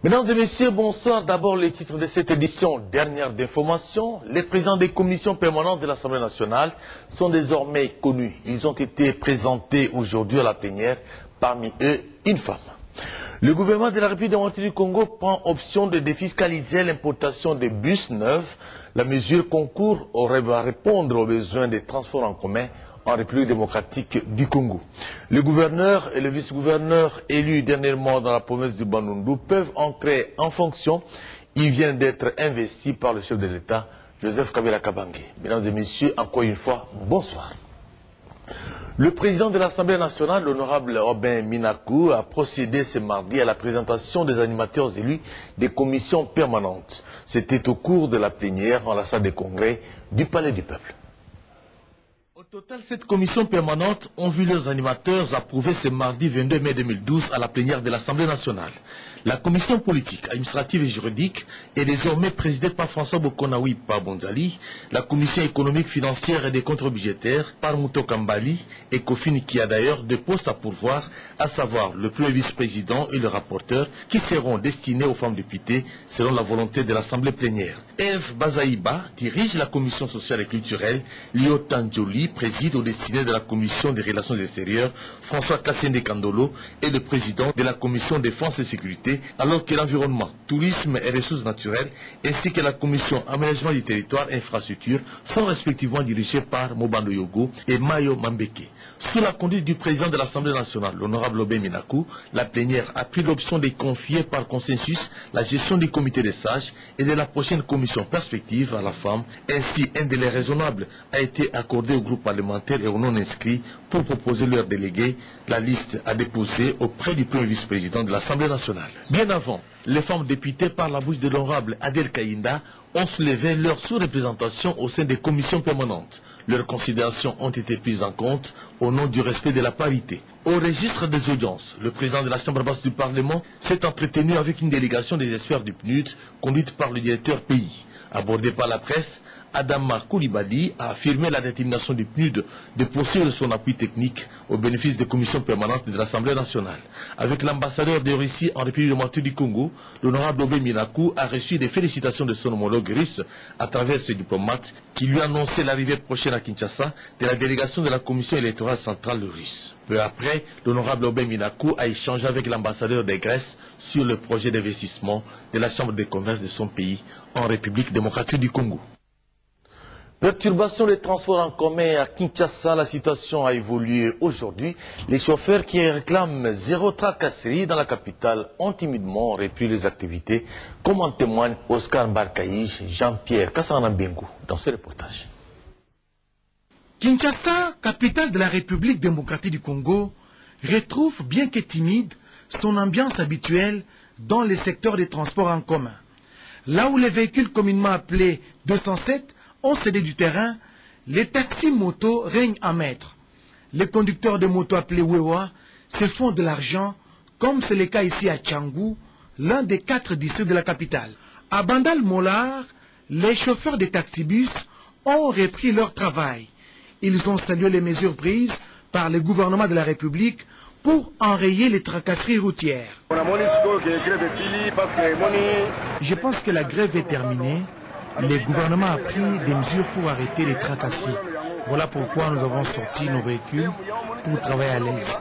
Mesdames et messieurs, bonsoir. D'abord, les titres de cette édition. Dernière d'information. Les présidents des commissions permanentes de l'Assemblée nationale sont désormais connus. Ils ont été présentés aujourd'hui à la plénière. Parmi eux, une femme. Le gouvernement de la République démocratique du Congo prend option de défiscaliser l'importation de bus neufs. La mesure concourt à répondre aux besoins des transports en commun en République démocratique du Congo. Le gouverneur et le vice-gouverneur élus dernièrement dans la province du Bandundu peuvent entrer en fonction. Ils viennent d'être investis par le chef de l'État, Joseph Kabila Kabange. Mesdames et messieurs, encore une fois, bonsoir. Le président de l'Assemblée nationale, l'honorable Aubin Minakou, a procédé ce mardi à la présentation des animateurs élus des commissions permanentes. C'était au cours de la plénière en la salle des congrès du Palais du Peuple. Au total, 7 commissions permanentes ont vu leurs animateurs approuver ce mardi 22 mai 2012 à la plénière de l'Assemblée nationale. La commission politique, administrative et juridique est désormais présidée par François Bokonaoui Pabonzali, la commission économique, financière et des comptes budgétaires par Mouto Kambali et Kofini qui a d'ailleurs deux postes à pourvoir, à savoir le premier vice-président et le rapporteur qui seront destinés aux femmes députées selon la volonté de l'Assemblée plénière. Eve Bazaïba dirige la commission sociale et culturelle, Lio Tanjoli préside aux destinées de la commission des relations extérieures, François Kassende Kandolo est le président de la commission défense et sécurité, alors que l'environnement, tourisme et ressources naturelles, ainsi que la commission aménagement du territoire et infrastructure sont respectivement dirigés par Mobando Yogo et Mayo Mambeke. Sous la conduite du président de l'Assemblée nationale, l'honorable Aubin Minakou, la plénière a pris l'option de confier par consensus la gestion du comité des sages et de la prochaine commission perspective à la femme. Ainsi, un délai raisonnable a été accordé aux groupes parlementaires et aux non-inscrits pour proposer leurs délégués. La liste à déposer auprès du premier vice-président de l'Assemblée nationale. Bien avant, les femmes députées par la bouche de l'honorable Adel Kaïnda ont soulevé leur sous-représentation au sein des commissions permanentes. Leurs considérations ont été prises en compte au nom du respect de la parité. Au registre des audiences, le président de la Chambre basse du Parlement s'est entretenu avec une délégation des experts du PNUD conduite par le directeur pays. Abordé par la presse, Adama Koulibaly a affirmé la détermination du PNUD de poursuivre son appui technique au bénéfice des commissions permanentes de l'Assemblée nationale. Avec l'ambassadeur de Russie en République démocratique du Congo, l'honorable Aubin Minakou a reçu des félicitations de son homologue russe à travers ses diplomates qui lui annonçaient l'arrivée prochaine à Kinshasa de la délégation de la commission électorale centrale russe. Peu après, l'honorable Aubin Minakou a échangé avec l'ambassadeur de Grèce sur le projet d'investissement de la Chambre de commerce de son pays en République démocratique du Congo. Perturbation des transports en commun à Kinshasa, la situation a évolué aujourd'hui. Les chauffeurs qui réclament zéro tracasserie dans la capitale ont timidement repris les activités, comme en témoigne Oscar Mbarkaïj, Jean-Pierre Kassanambengou dans ce reportage. Kinshasa, capitale de la République démocratique du Congo, retrouve, bien que timide, son ambiance habituelle dans les secteurs des transports en commun. Là où les véhicules communément appelés 207 ont cédé du terrain, les taxis motos règnent en maître. Les conducteurs de motos appelés Wewa se font de l'argent, comme c'est le cas ici à Tchangou, l'un des 4 districts de la capitale. À Bandal Molar, les chauffeurs de taxibus ont repris leur travail. Ils ont salué les mesures prises par le gouvernement de la République pour enrayer les tracasseries routières. Je pense que la grève est terminée. Le gouvernement a pris des mesures pour arrêter les tracasseries. Voilà pourquoi nous avons sorti nos véhicules pour travailler à l'aise.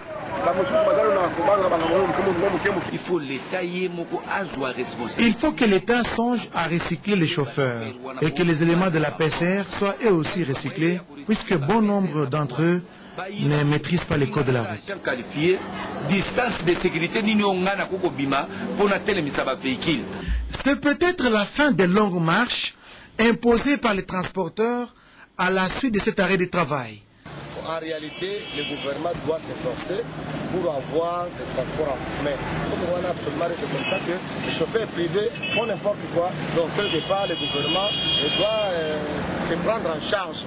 Il faut que l'État songe à recycler les chauffeurs et que les éléments de la PCR soient eux aussi recyclés, puisque bon nombre d'entre eux ne maîtrisent pas les codes de la route. C'est peut-être la fin des longues marches imposées par les transporteurs à la suite de cet arrêt de travail. En réalité, le gouvernement doit s'efforcer pour avoir des transports en commun. C'est comme ça que les chauffeurs privés font n'importe quoi. Donc, quelque part, le gouvernement doit se prendre en charge.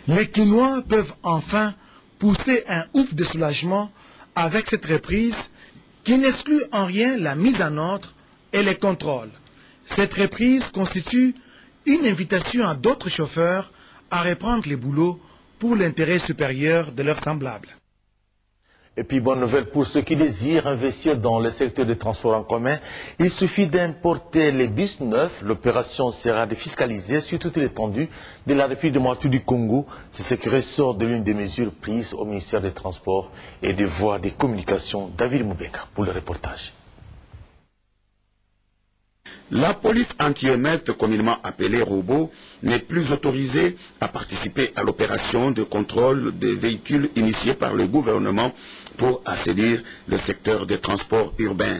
Les Kinois peuvent enfin pousser un ouf de soulagement avec cette reprise qui n'exclut en rien la mise en ordre et les contrôles. Cette reprise constitue une invitation à d'autres chauffeurs à reprendre les boulots pour l'intérêt supérieur de leurs semblables. Et puis, bonne nouvelle pour ceux qui désirent investir dans le secteur des transports en commun. Il suffit d'importer les bus neufs. L'opération sera défiscalisée sur toute l'étendue de la République démocratique du Congo. C'est ce qui ressort de l'une des mesures prises au ministère des Transports et des Voies des Communications. David Moubeka pour le reportage. La police anti-émeute, communément appelée robot, n'est plus autorisée à participer à l'opération de contrôle des véhicules initiée par le gouvernement pour assainir le secteur des transports urbains.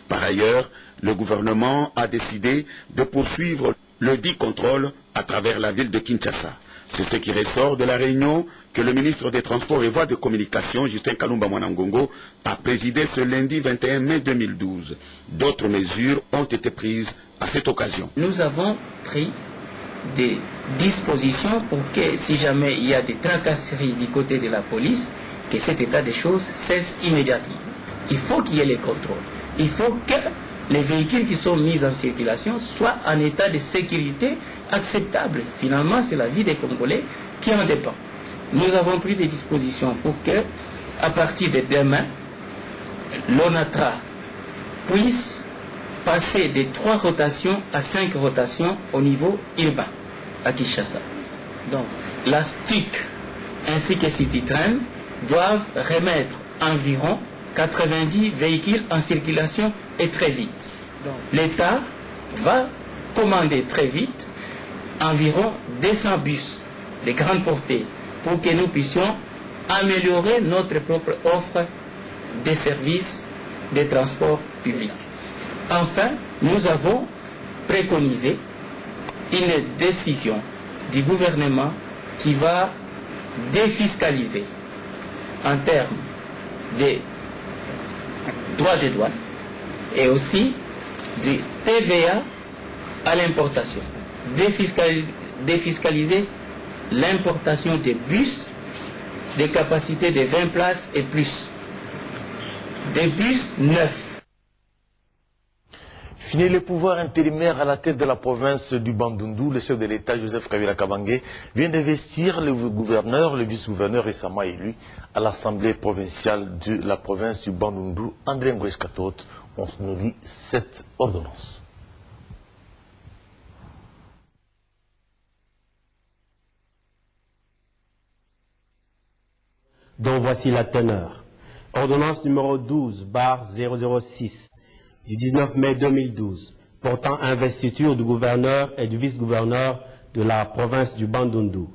Par ailleurs, le gouvernement a décidé de poursuivre le dit contrôle à travers la ville de Kinshasa. C'est ce qui ressort de la réunion que le ministre des Transports et Voies de Communication, Justin Kalumba Mwanangongo, a présidé ce lundi 21 mai 2012. D'autres mesures ont été prises à cette occasion. Nous avons pris des dispositions pour que, si jamais il y a des tracasseries du côté de la police, que cet état des choses cesse immédiatement. Il faut qu'il y ait les contrôles. Il faut que les véhicules qui sont mis en circulation soient en état de sécurité acceptable. Finalement, c'est la vie des Congolais qui en dépend. Nous avons pris des dispositions pour que, à partir de demain, l'ONATRA puisse passer de 3 rotations à 5 rotations au niveau urbain à Kinshasa. Donc, la STIC ainsi que Citytrain doivent remettre environ 90 véhicules en circulation et très vite. L'État va commander très vite environ 200 bus de grande portée pour que nous puissions améliorer notre propre offre de services de transport public. Enfin, nous avons préconisé une décision du gouvernement qui va défiscaliser en termes de droits de douane et aussi de TVA à l'importation. Défiscaliser l'importation de bus de capacité de 20 places et plus. Des bus neufs. Fini le pouvoir intérimaire à la tête de la province du Bandundu, le chef de l'État, Joseph Kabila Kabange, vient d'investir le gouverneur, le vice-gouverneur récemment élu à l'Assemblée provinciale de la province du Bandundu, André Ngoueskatot. On se nourrit cette ordonnance. dont voici la teneur. Ordonnance numéro 12/006 du 19 mai 2012 portant investiture du gouverneur et du vice-gouverneur de la province du Bandundu.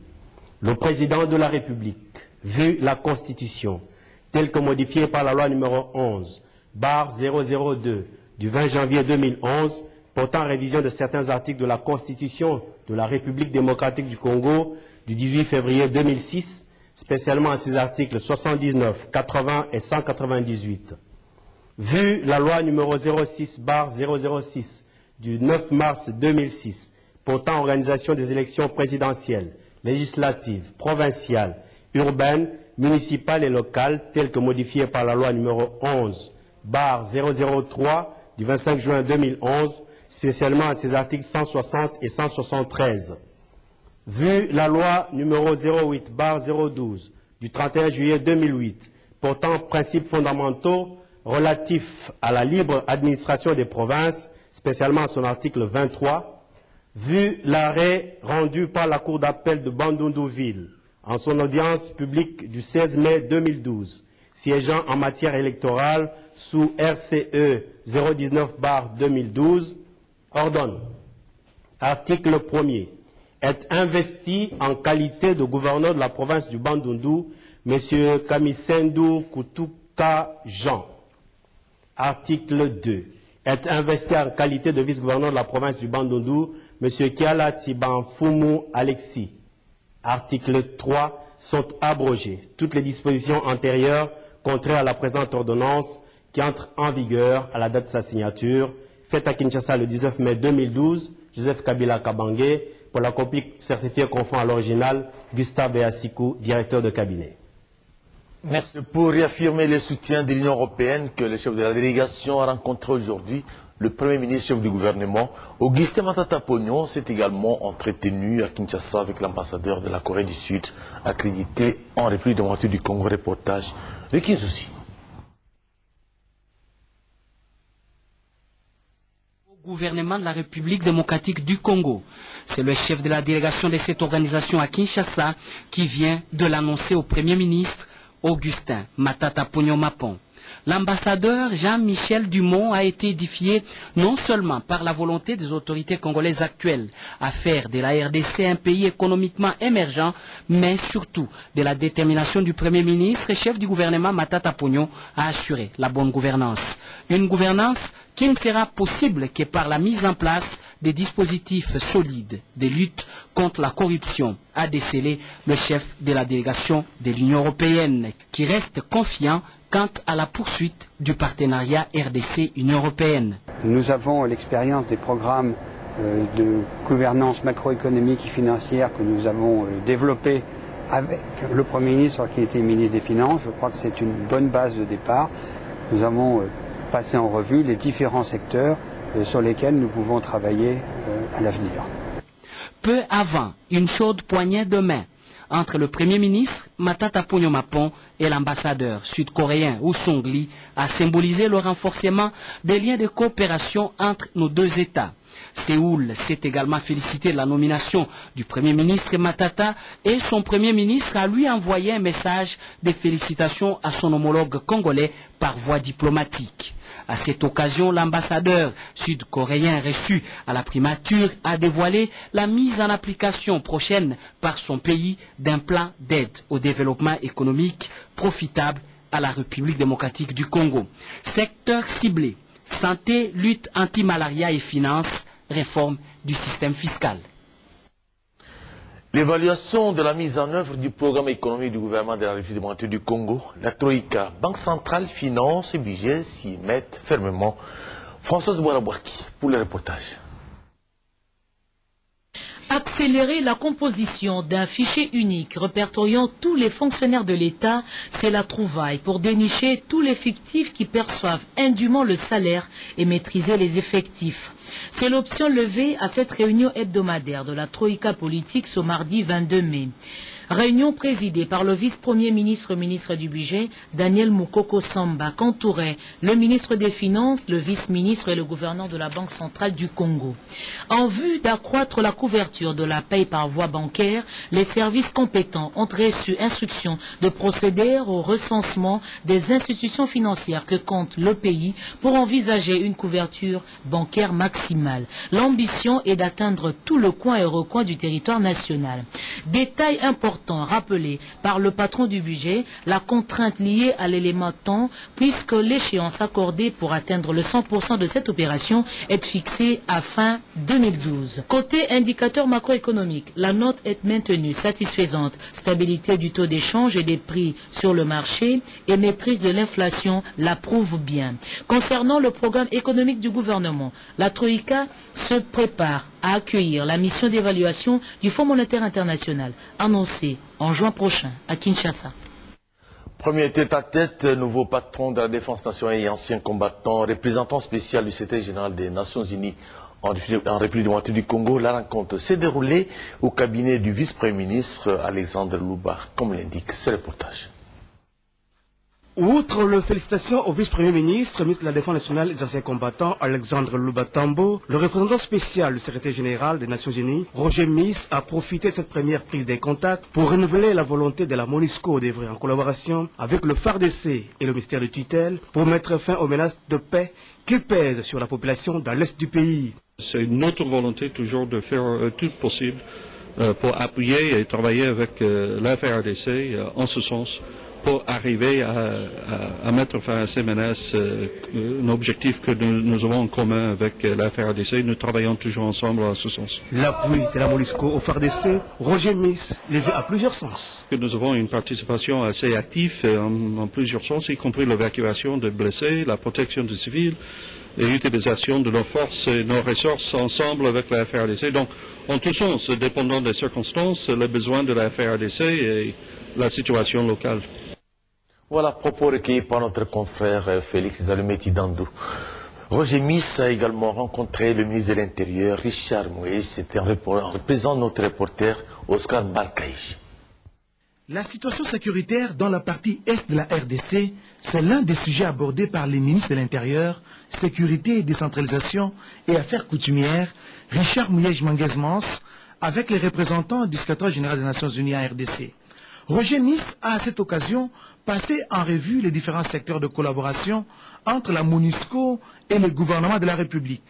Le président de la République, vu la Constitution telle que modifiée par la loi numéro 11/002 du 20 janvier 2011 portant révision de certains articles de la Constitution de la République démocratique du Congo du 18 février 2006, spécialement à ses articles 79, 80 et 198. Vu la loi numéro 06/006 du 9 mars 2006 portant organisation des élections présidentielles, législatives, provinciales, urbaines, municipales et locales, telles que modifiées par la loi numéro 11/003 du 25 juin 2011, spécialement à ses articles 160 et 173. Vu la loi numéro 08/012 du 31 juillet 2008 portant principes fondamentaux relatifs à la libre administration des provinces, spécialement à son article 23, vu l'arrêt rendu par la Cour d'appel de Bandundu-Ville en son audience publique du 16 mai 2012, siégeant en matière électorale sous RCE 019/2012, ordonne, article 1er, est investi en qualité de gouverneur de la province du Bandundu, M. Kamisendu Kutuka Jean. Article 2. Est investi en qualité de vice-gouverneur de la province du Bandundu, M. Kiala Tsibanfumu Alexis. Article 3. Sont abrogées toutes les dispositions antérieures contraires à la présente ordonnance qui entre en vigueur à la date de sa signature, faite à Kinshasa le 19 mai 2012, Joseph Kabila Kabange, pour la copie certifiée conforme à l'original, Gustave Beasikou, directeur de cabinet. Merci. Pour réaffirmer le soutien de l'Union européenne que le chef de la délégation a rencontré aujourd'hui, le Premier ministre chef du gouvernement, Augustin Matata Pognon, s'est également entretenu à Kinshasa avec l'ambassadeur de la Corée du Sud, accrédité en République démocratique du Congo. Reportage de Kinshasa. Gouvernement de la République démocratique du Congo. C'est le chef de la délégation de cette organisation à Kinshasa qui vient de l'annoncer au Premier ministre Augustin Matata Ponyo-Mapon. L'ambassadeur Jean-Michel Dumont a été édifié non seulement par la volonté des autorités congolaises actuelles à faire de la RDC un pays économiquement émergent, mais surtout de la détermination du Premier ministre et chef du gouvernement Matata Ponyo à assurer la bonne gouvernance. Une gouvernance qui ne sera possible que par la mise en place des dispositifs solides de lutte contre la corruption, a décelé le chef de la délégation de l'Union européenne, qui reste confiant quant à la poursuite du partenariat RDC-Union européenne. Nous avons l'expérience des programmes de gouvernance macroéconomique et financière que nous avons développés avec le Premier ministre qui était ministre des Finances. Je crois que c'est une bonne base de départ. Nous avons passé en revue les différents secteurs sur lesquels nous pouvons travailler à l'avenir. Peu avant, une chaude poignée de main entre le Premier ministre Matata Ponyo-Mapon et l'ambassadeur sud-coréen Woo Sung-lee a symbolisé le renforcement des liens de coopération entre nos deux États. Séoul s'est également félicité de la nomination du Premier ministre Matata et son Premier ministre a lui envoyé un message de félicitations à son homologue congolais par voie diplomatique. À cette occasion, l'ambassadeur sud-coréen reçu à la primature a dévoilé la mise en application prochaine par son pays d'un plan d'aide au développement économique profitable à la République démocratique du Congo. Secteur ciblé, santé, lutte anti-malaria et finances, réforme du système fiscal. L'évaluation de la mise en œuvre du programme économique du gouvernement de la République démocratique du Congo, la Troïka, Banque centrale, Finances et Budget s'y mettent fermement. Françoise Boarabouaki pour le reportage. Accélérer la composition d'un fichier unique répertoriant tous les fonctionnaires de l'État, c'est la trouvaille pour dénicher tous les fictifs qui perçoivent indûment le salaire et maîtriser les effectifs. C'est l'option levée à cette réunion hebdomadaire de la Troïka politique ce mardi 22 mai. Réunion présidée par le vice-premier ministre du Budget, Daniel Moukoko Samba, qu'entourait le ministre des Finances, le vice-ministre et le gouverneur de la Banque centrale du Congo. En vue d'accroître la couverture de la paie par voie bancaire, les services compétents ont reçu instruction de procéder au recensement des institutions financières que compte le pays pour envisager une couverture bancaire maximale. L'ambition est d'atteindre tout le coin et recoin du territoire national. Détail important rappelé par le patron du budget, la contrainte liée à l'élément temps, puisque l'échéance accordée pour atteindre le 100% de cette opération est fixée à fin 2012. Côté indicateur macroéconomique, la note est maintenue satisfaisante. Stabilité du taux d'échange et des prix sur le marché et maîtrise de l'inflation la prouvent bien. Concernant le programme économique du gouvernement, la Troïka se prépare à accueillir la mission d'évaluation du Fonds monétaire international, annoncée en juin prochain à Kinshasa. Premier tête-à-tête, nouveau patron de la défense nationale et ancien combattant, représentant spécial du secrétaire général des Nations Unies en République démocratique du Congo. La rencontre s'est déroulée au cabinet du vice-premier ministre Alexandre Luba, comme l'indique ce reportage. Outre les félicitations au vice-premier ministre, ministre de la Défense nationale et des anciens combattants, Alexandre Lubatambo, le représentant spécial du secrétaire général des Nations Unies, Roger Miss, a profité de cette première prise des contacts pour renouveler la volonté de la MONUSCO d'œuvrer en collaboration avec le FARDC et le ministère de tutelle pour mettre fin aux menaces de paix qui pèsent sur la population dans l'est du pays. C'est notre volonté toujours de faire tout possible pour appuyer et travailler avec la FARDC en ce sens, pour arriver à mettre fin à ces menaces, un objectif que nous avons en commun avec la FARDC. Nous travaillons toujours ensemble en ce sens. L'appui de la MONUSCO au FARDC, Roger Miss, levé à plusieurs sens. Nous avons une participation assez active en plusieurs sens, y compris l'évacuation des blessés, la protection des civils et l'utilisation de nos forces et nos ressources ensemble avec la FARDC. Donc, en tous sens, dépendant des circonstances, les besoins de la FARDC et la situation locale. Voilà, propos recueillis par notre confrère Félix Zalumeti Dandou. Roger Miss a également rencontré le ministre de l'Intérieur, Richard Moïse. C'était en représentant notre reporter Oscar Barcaïch. La situation sécuritaire dans la partie est de la RDC, c'est l'un des sujets abordés par les ministres de l'Intérieur, Sécurité et Décentralisation et Affaires coutumières, Richard Mouyej-Manguez-Mans, avec les représentants du secrétaire général des Nations Unies à RDC. Roger Miss a à cette occasion passé en revue les différents secteurs de collaboration entre la MONUSCO et le gouvernement de la République.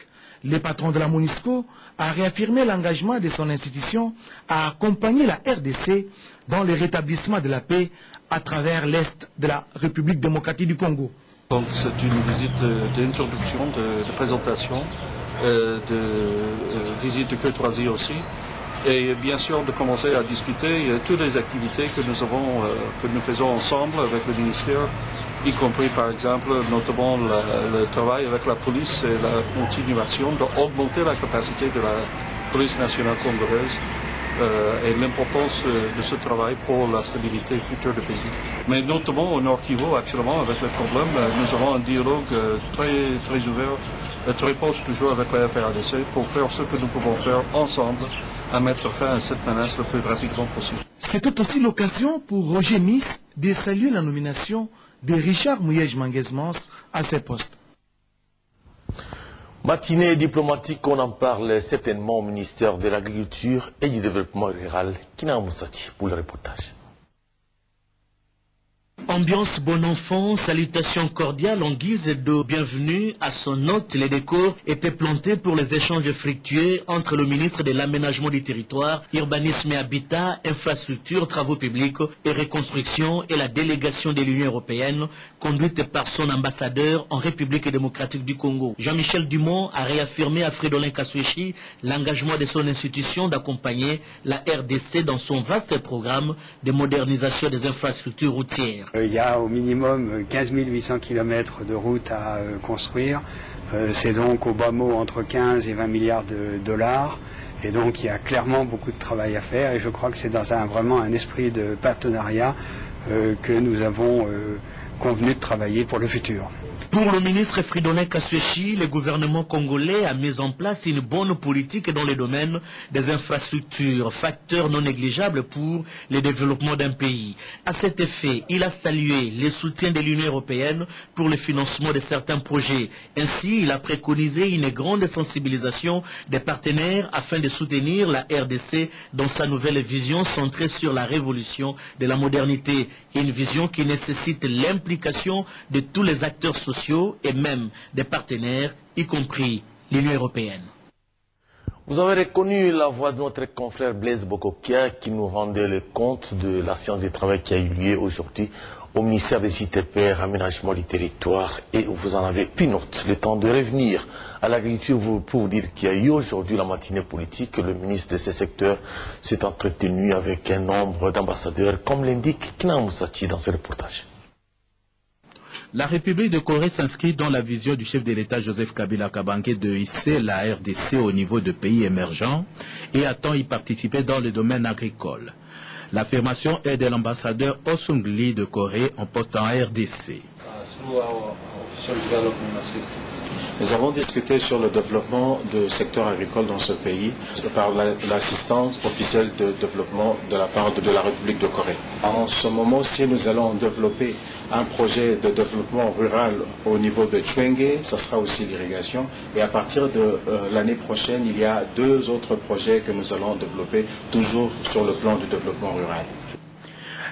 Le patron de la MONUSCO a réaffirmé l'engagement de son institution à accompagner la RDC dans le rétablissement de la paix à travers l'Est de la République démocratique du Congo. Donc c'est une visite d'introduction, de présentation, de visite de courtoisie aussi. Et bien sûr de commencer à discuter toutes les activités que nous faisons ensemble avec le ministère, y compris par exemple notamment le travail avec la police et la continuation d'augmenter la capacité de la police nationale congolaise et l'importance de ce travail pour la stabilité future du pays. Mais notamment au Nord Kivu actuellement avec le problème, nous avons un dialogue très ouvert, très proche toujours avec la FARDC pour faire ce que nous pouvons faire ensemble à mettre fin à cette menace le plus rapidement possible. C'était aussi l'occasion pour Roger Miss de saluer la nomination de Richard Mouyej-Manguez-Mans à ce poste. Matinée diplomatique, on en parle certainement au ministère de l'Agriculture et du Développement rural, Kina Moussati, pour le reportage. Ambiance bon enfant, salutations cordiales en guise de bienvenue à son hôte. Les décors étaient plantés pour les échanges fructueux entre le ministre de l'Aménagement du Territoire, Urbanisme et Habitat, Infrastructures, Travaux Publics et Reconstruction et la délégation de l'Union Européenne, conduite par son ambassadeur en République démocratique du Congo. Jean-Michel Dumont a réaffirmé à Fridolin Kaswechi l'engagement de son institution d'accompagner la RDC dans son vaste programme de modernisation des infrastructures routières. Il y a au minimum 15 800 km de routes à construire. C'est donc au bas mot entre 15 et 20 milliards de dollars. Et donc il y a clairement beaucoup de travail à faire. Et je crois que c'est dans vraiment un esprit de partenariat que nous avons convenu de travailler pour le futur. Pour le ministre Fridolin Kaswechi, le gouvernement congolais a mis en place une bonne politique dans le domaine des infrastructures, facteur non négligeable pour le développement d'un pays. À cet effet, il a salué le soutien de l'Union européenne pour le financement de certains projets. Ainsi, il a préconisé une grande sensibilisation des partenaires afin de soutenir la RDC dans sa nouvelle vision centrée sur la révolution de la modernité. Une vision qui nécessite l'implication de tous les acteurs sociaux et même des partenaires, y compris l'Union européenne. Vous avez reconnu la voix de notre confrère Blaise Bokokia qui nous rendait le compte de la séance de travail qui a eu lieu aujourd'hui au ministère des ITP, Aménagement du Territoire, et vous en avez pris note. Le temps de revenir à l'agriculture pour vous dire qu'il y a eu aujourd'hui la matinée politique. Le ministre de ce secteur s'est entretenu avec un nombre d'ambassadeurs, comme l'indique Kina Moussati dans ce reportage. La République de Corée s'inscrit dans la vision du chef de l'État Joseph Kabila Kabange de hisser la RDC au niveau de pays émergents et attend y participer dans le domaine agricole. L'affirmation est de l'ambassadeur Oh Sung-lee de Corée en poste en RDC. Nous avons discuté sur le développement du secteur agricole dans ce pays par l'assistance officielle de développement de la part de la République de Corée. En ce moment-ci, nous allons développer un projet de développement rural au niveau de Chwenge, ce sera aussi l'irrigation. Et à partir de l'année prochaine, il y a 2 autres projets que nous allons développer, toujours sur le plan du développement rural.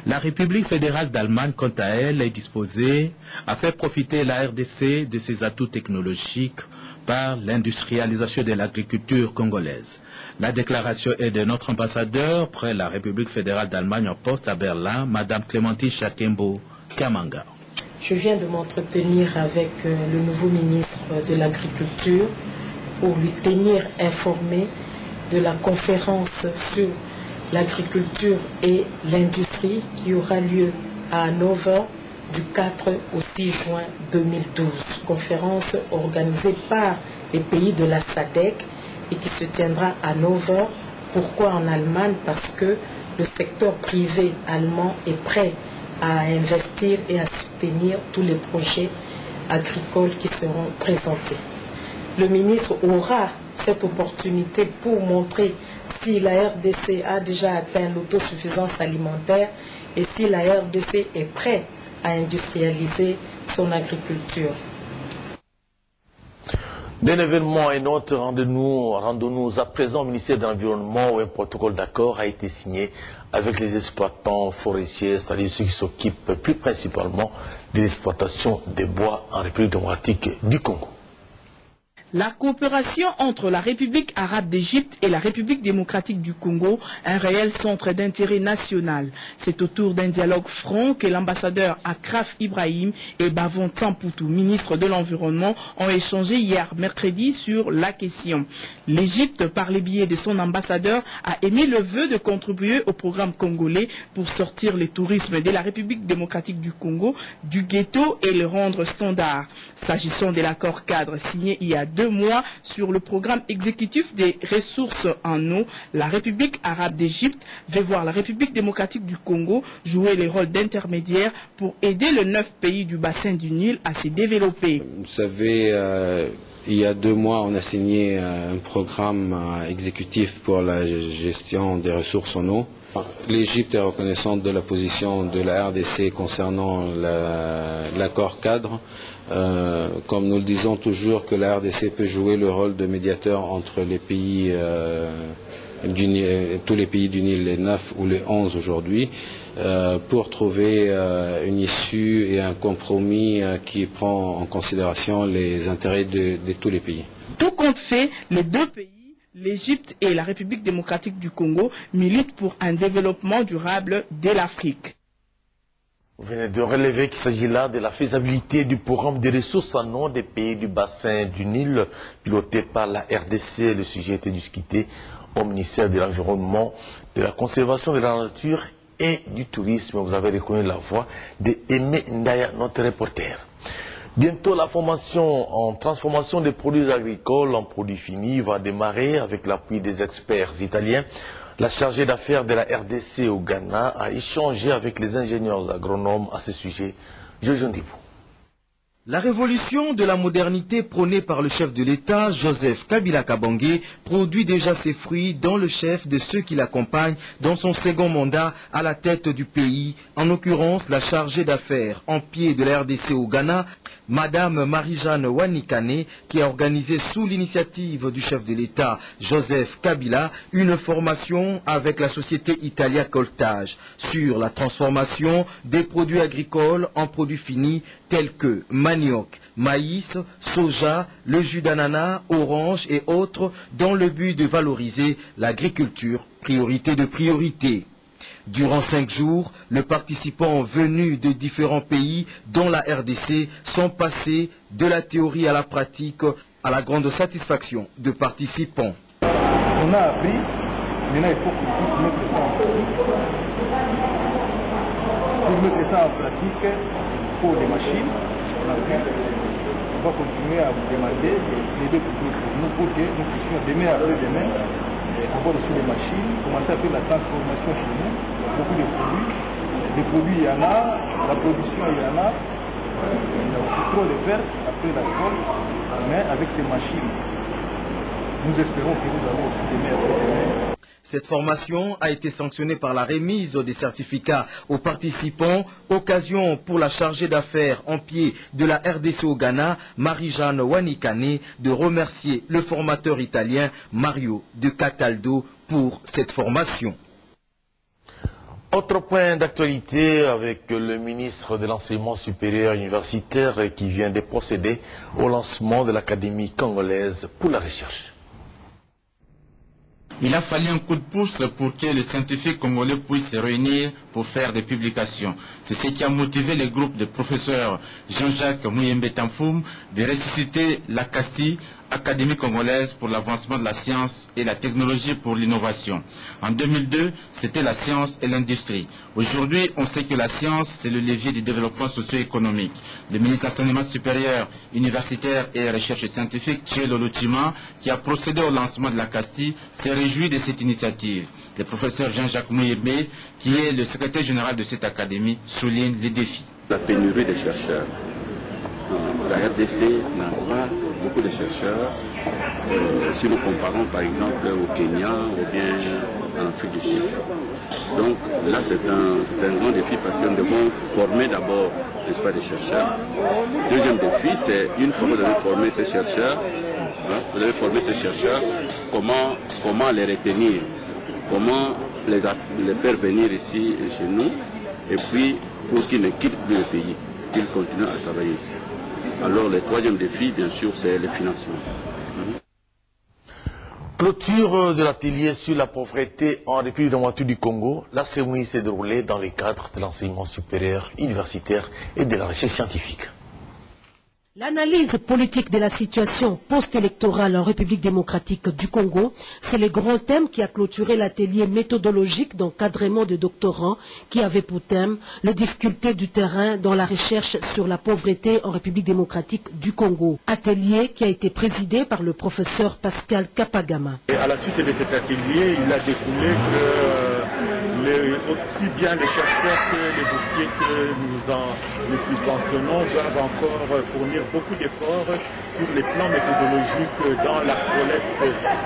La République fédérale d'Allemagne, quant à elle, est disposée à faire profiter la RDC de ses atouts technologiques par l'industrialisation de l'agriculture congolaise. La déclaration est de notre ambassadeur près la République fédérale d'Allemagne en poste à Berlin, Madame Clémentine Chakembo Kamanga. Je viens de m'entretenir avec le nouveau ministre de l'Agriculture pour lui tenir informé de la conférence sur l'agriculture et l'industrie qui aura lieu à Hanovre du 4 au 6 juin 2012. Conférence organisée par les pays de la SADC et qui se tiendra à Hanovre. Pourquoi en Allemagne? Parce que le secteur privé allemand est prêt à investir et à soutenir tous les projets agricoles qui seront présentés. Le ministre aura cette opportunité pour montrer si la RDC a déjà atteint l'autosuffisance alimentaire et si la RDC est prête à industrialiser son agriculture. D'un événement à un autre, rendons-nous à présent au ministère de l'Environnement où un protocole d'accord a été signé avec les exploitants forestiers, c'est-à-dire ceux qui s'occupent plus principalement de l'exploitation des bois en République démocratique du Congo. La coopération entre la République arabe d'Égypte et la République démocratique du Congo, un réel centre d'intérêt national. C'est autour d'un dialogue franc que l'ambassadeur Akraf Ibrahim et Bavon Tampoutou, ministre de l'Environnement, ont échangé hier mercredi sur la question. L'Égypte, par le biais de son ambassadeur, a émis le vœu de contribuer au programme congolais pour sortir le tourisme de la République démocratique du Congo du ghetto et le rendre standard. S'agissant de l'accord cadre signé il y a 2 mois sur le programme exécutif des ressources en eau, la République arabe d'Égypte veut voir la République démocratique du Congo jouer le rôle d'intermédiaire pour aider les 9 pays du bassin du Nil à se développer. Vous savez, il y a 2 mois, on a signé un programme exécutif pour la gestion des ressources en eau. L'Égypte est reconnaissante de la position de la RDC concernant l'accord cadre. Comme nous le disons toujours, que la RDC peut jouer le rôle de médiateur entre les pays tous les pays du Nil, les 9 ou les 11 aujourd'hui, pour trouver une issue et un compromis qui prend en considération les intérêts de tous les pays. Tout compte fait, les 2 pays, l'Égypte et la République démocratique du Congo, militent pour un développement durable de l'Afrique. Vous venez de relever qu'il s'agit là de la faisabilité du programme des ressources en eau des pays du bassin du Nil, piloté par la RDC. Le sujet a été discuté au ministère de l'Environnement, de la Conservation de la Nature et du Tourisme. Vous avez reconnu la voix d'Aimé Ndaya, notre reporter. Bientôt, la formation en transformation des produits agricoles en produits finis va démarrer avec l'appui des experts italiens. La chargée d'affaires de la RDC au Ghana a échangé avec les ingénieurs agronomes à ce sujet. Jojo Ndibou. La révolution de la modernité prônée par le chef de l'État, Joseph Kabila Kabange, produit déjà ses fruits dans le chef de ceux qui l'accompagnent dans son second mandat à la tête du pays, en l'occurrence la chargée d'affaires en pied de la RDC au Ghana, Madame Marie-Jeanne Wanikane, qui a organisé sous l'initiative du chef de l'État, Joseph Kabila, une formation avec la société Italia Coltage sur la transformation des produits agricoles en produits finis tels que manioc, maïs, soja, le jus d'ananas, orange et autres dans le but de valoriser l'agriculture, priorité de priorité. Durant 5 jours, les participants venus de différents pays, dont la RDC, sont passés de la théorie à la pratique, à la grande satisfaction des participants. On a appris, maintenant il faut qu'on puisse mettre ça en pratique. Pour mettre ça en pratique, pour les machines, on va continuer à vous demander les 2 techniques pour nous pour que nous puissions demain après demain avoir aussi les machines, commencer à faire la transformation chez nous, beaucoup de produits. Les produits, il y en a, la production, il y en a. Il y a aussi trop de faire après la récolte, mais avec ces machines, nous espérons que nous allons aussi demain après demain. Cette formation a été sanctionnée par la remise des certificats aux participants, occasion pour la chargée d'affaires en pied de la RDC au Ghana, Marie-Jeanne Wanikane, de remercier le formateur italien Mario de Cataldo pour cette formation. Autre point d'actualité avec le ministre de l'Enseignement supérieur universitaire qui vient de procéder au lancement de l'Académie congolaise pour la recherche. Il a fallu un coup de pouce pour que les scientifiques congolais puissent se réunir pour faire des publications. C'est ce qui a motivé le groupe de professeurs Jean-Jacques Mouyembe Tamfoum de ressusciter l'ACASTI, Académie congolaise pour l'avancement de la science et la technologie pour l'innovation. En 2002, c'était la science et l'industrie. Aujourd'hui, on sait que la science, c'est le levier du développement socio-économique. Le ministre de l'Enseignement supérieur, universitaire et recherche scientifique, Tchelo Luchima, qui a procédé au lancement de l'ACASTI, s'est réjoui de cette initiative. Le professeur Jean-Jacques Mouyembe, qui est le secrétaire général de cette académie, souligne les défis. La pénurie des chercheurs. La RDC n'a pas beaucoup de chercheurs. Si nous comparons par exemple au Kenya ou bien en Afrique du Sud. Donc là, c'est un grand défi parce que nous devons former d'abord, n'est-ce pas, des chercheurs. Deuxième défi, c'est une fois que vous avez formé ces chercheurs, comment les retenir, comment les faire venir ici chez nous, et puis pour qu'ils ne quittent plus le pays, qu'ils continuent à travailler ici. Alors le troisième défi, bien sûr, c'est le financement. Clôture de l'atelier sur la pauvreté en République démocratique du Congo. La cérémonie s'est déroulée dans le cadre de l'enseignement supérieur, universitaire et de la recherche scientifique. L'analyse politique de la situation post-électorale en République démocratique du Congo, c'est le grand thème qui a clôturé l'atelier méthodologique d'encadrement de doctorants qui avait pour thème les difficultés du terrain dans la recherche sur la pauvreté en République démocratique du Congo. Atelier qui a été présidé par le professeur Pascal Kapagama. Et à la suite de cet atelier, il a découlé que aussi bien les chercheurs que les boursiers que nous subventionnons doivent encore fournir beaucoup d'efforts sur les plans méthodologiques dans la collecte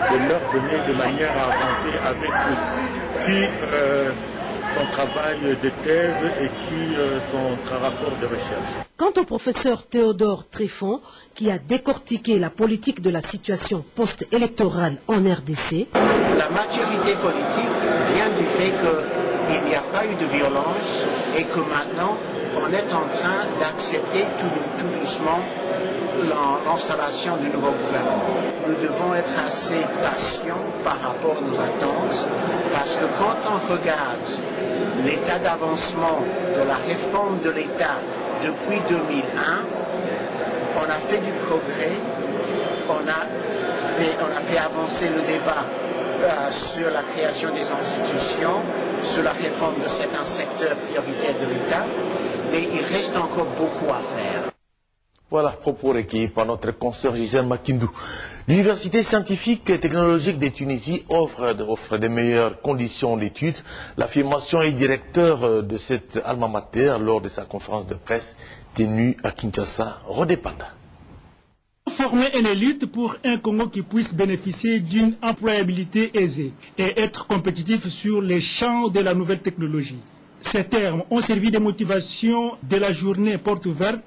de leurs données de manière à avancer avec eux, qui son travail de thèse et qui son rapport de recherche. Quant au professeur Théodore Tréfond, qui a décortiqué la politique de la situation post-électorale en RDC, la maturité politique vient du fait qu'il n'y a pas eu de violence et que maintenant on est en train d'accepter tout doucement l'installation du nouveau gouvernement. Nous devons être assez patients par rapport à nos attentes parce que quand on regarde l'état d'avancement de la réforme de l'État depuis 2001, on a fait du progrès, on a fait avancer le débat sur la création des institutions, sur la réforme de certains secteurs prioritaires de l'État, mais il reste encore beaucoup à faire. Voilà, propos recueillis par notre consoeur Gisèle Makindou. L'Université scientifique et technologique de Tunisie offre de meilleures conditions d'études. L'affirmation est directeur de cette alma mater lors de sa conférence de presse tenue à Kinshasa, Rodépanda. Former une élite pour un Congo qui puisse bénéficier d'une employabilité aisée et être compétitif sur les champs de la nouvelle technologie. Ces termes ont servi de motivation de la journée porte ouverte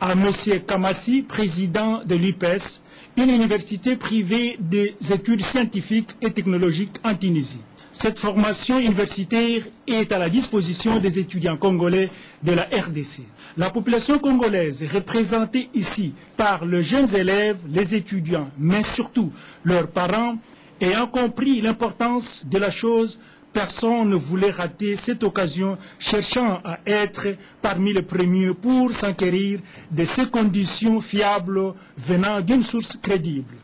à M. Kamassi, président de l'UPES, une université privée des études scientifiques et technologiques en Tunisie. Cette formation universitaire est à la disposition des étudiants congolais de la RDC. La population congolaise représentée ici par les jeunes élèves, les étudiants, mais surtout leurs parents, ayant compris l'importance de la chose, personne ne voulait rater cette occasion, cherchant à être parmi les premiers pour s'enquérir de ces conditions fiables venant d'une source crédible.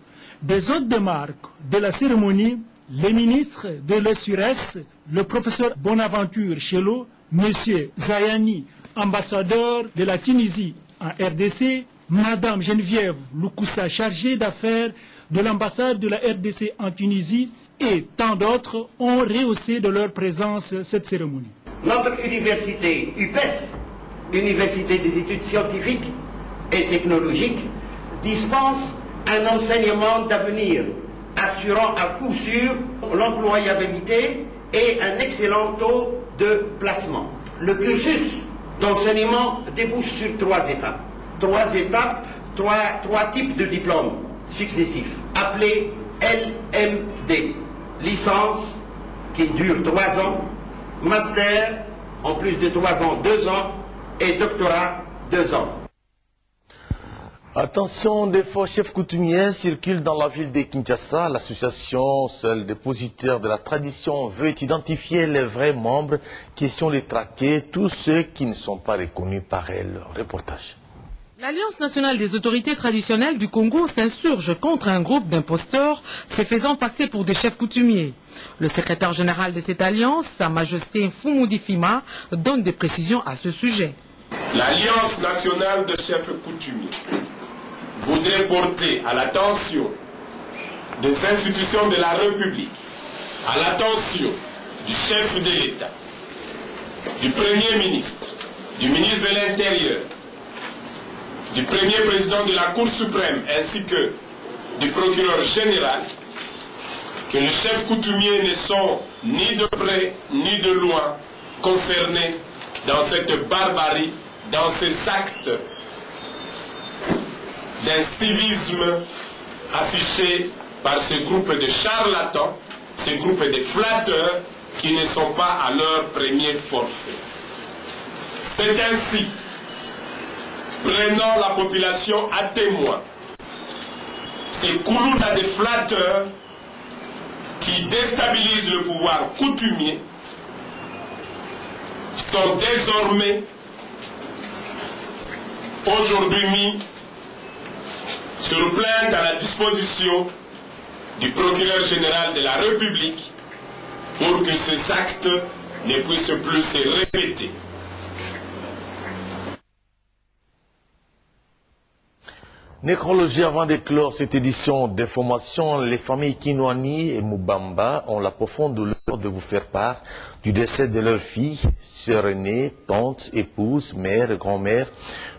Des hôtes de marque de la cérémonie, les ministres de l'ESURES, le professeur Bonaventure Chello, M. Zayani, ambassadeur de la Tunisie en RDC, Mme Geneviève Loukoussa, chargée d'affaires de l'ambassade de la RDC en Tunisie, et tant d'autres ont rehaussé de leur présence cette cérémonie. Notre université UPES, Université des études scientifiques et technologiques, dispense un enseignement d'avenir, assurant à coup sûr l'employabilité et un excellent taux de placement. Le cursus d'enseignement débouche sur 3 étapes. 3 étapes, 3 types de diplômes successifs, appelés LMD. Licence qui dure 3 ans, master en plus de 3 ans, 2 ans, et doctorat 2 ans. Attention, des faux chefs coutumiers circulent dans la ville de Kinshasa. L'association, seule dépositaire de la tradition, veut identifier les vrais membres, question de traquer tous ceux qui ne sont pas reconnus par elle. Reportage. L'Alliance nationale des autorités traditionnelles du Congo s'insurge contre un groupe d'imposteurs se faisant passer pour des chefs coutumiers. Le secrétaire général de cette alliance, Sa Majesté Fumudi Fima, donne des précisions à ce sujet. L'Alliance nationale de chefs coutumiers voudrait porter à l'attention des institutions de la République, à l'attention du chef de l'État, du Premier ministre, du ministre de l'Intérieur, du Premier président de la Cour suprême ainsi que du procureur général, que les chefs coutumiers ne sont ni de près ni de loin concernés dans cette barbarie, dans ces actes d'incivisme affichés par ce groupe de charlatans, ce groupe de flatteurs qui ne sont pas à leur premier forfait. C'est ainsi, prenant la population à témoin, ces courounas de flatteurs qui déstabilisent le pouvoir coutumier sont désormais aujourd'hui mis sur plainte à la disposition du procureur général de la République pour que ces actes ne puissent plus se répéter. Nécrologie avant d'éclore cette édition d'information, les familles Kinwani et Mubamba ont la profonde douleur de vous faire part du décès de leur fille, sœur aînée, tante, épouse, mère, grand-mère,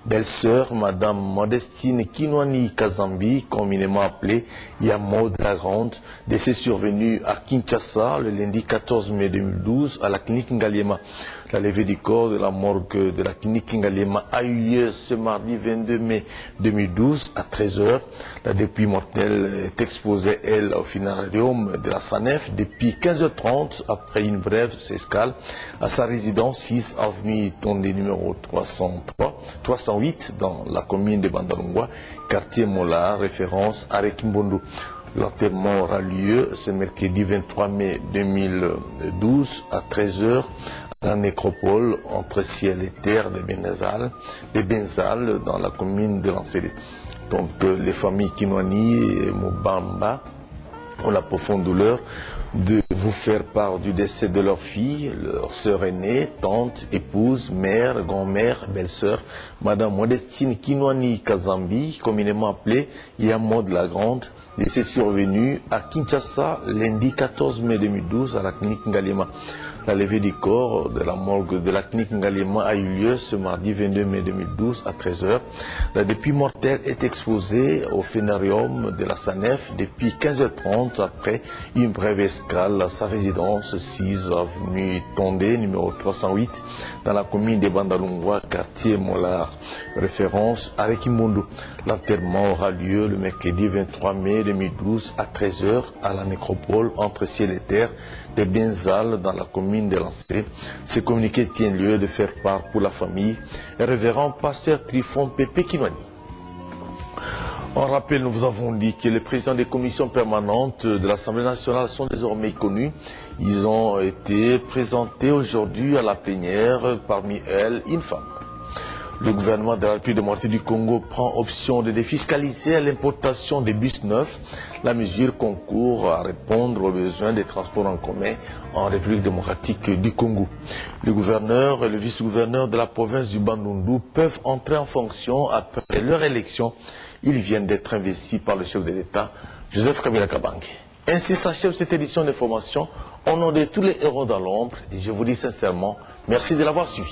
belle-sœur, Madame Modestine Kinwani Kazambi, communément appelée Yamod la Grande, décès survenu à Kinshasa le lundi 14 mai 2012 à la clinique Ngaliema. La levée du corps de la morgue de la clinique Ngaliema a eu lieu ce mardi 22 mai 2012 à 13h. La dépouille mortelle est exposée, elle, au funérarium de la SANEF depuis 15h30 après une brève escale à sa résidence 6 avenue Tondé numéro 308 dans la commune de Bandalungwa, quartier Mola, référence à Rekimbondo. L'enterrement aura lieu ce mercredi 23 mai 2012 à 13h à la nécropole entre ciel et terre de Benzal dans la commune de Lancélé. Donc les familles Kinwani et Mubamba ont la profonde douleur de vous faire part du décès de leur fille, leur sœur aînée, tante, épouse, mère, grand-mère, belle-sœur, Madame Modestine Kinwani Kazambi, communément appelée Yamod la Grande, décès survenu à Kinshasa lundi 14 mai 2012 à la clinique Ngaliema. La levée du corps de la morgue de la clinique Ngaliema a eu lieu ce mardi 22 mai 2012 à 13h. La dépouille mortelle est exposée au funérarium de la SANEF depuis 15h30 après une brève escale à sa résidence 6 avenue Tondé numéro 308 dans la commune de Bandalungwa, quartier Molar, référence à Rekimbondo. L'enterrement aura lieu le mercredi 23 mai 2012 à 13h à la nécropole entre ciel et terre de Benzal dans la commune de Lancé. Ce communiqué tient lieu de faire part pour la famille et révérend pasteur Trifon Pépé Kinwani. En rappel, nous vous avons dit que les présidents des commissions permanentes de l'Assemblée nationale sont désormais connus. Ils ont été présentés aujourd'hui à la plénière, parmi elles une femme. Le gouvernement de la République démocratique du Congo prend option de défiscaliser l'importation des bus neufs. La mesure concourt à répondre aux besoins des transports en commun en République démocratique du Congo. Le gouverneur et le vice-gouverneur de la province du Bandundu peuvent entrer en fonction après leur élection. Ils viennent d'être investis par le chef de l'État, Joseph Kabila Kabange. Ainsi s'achève cette édition d'information. Au nom de tous les héros dans l'ombre, et je vous dis sincèrement, merci de l'avoir suivi.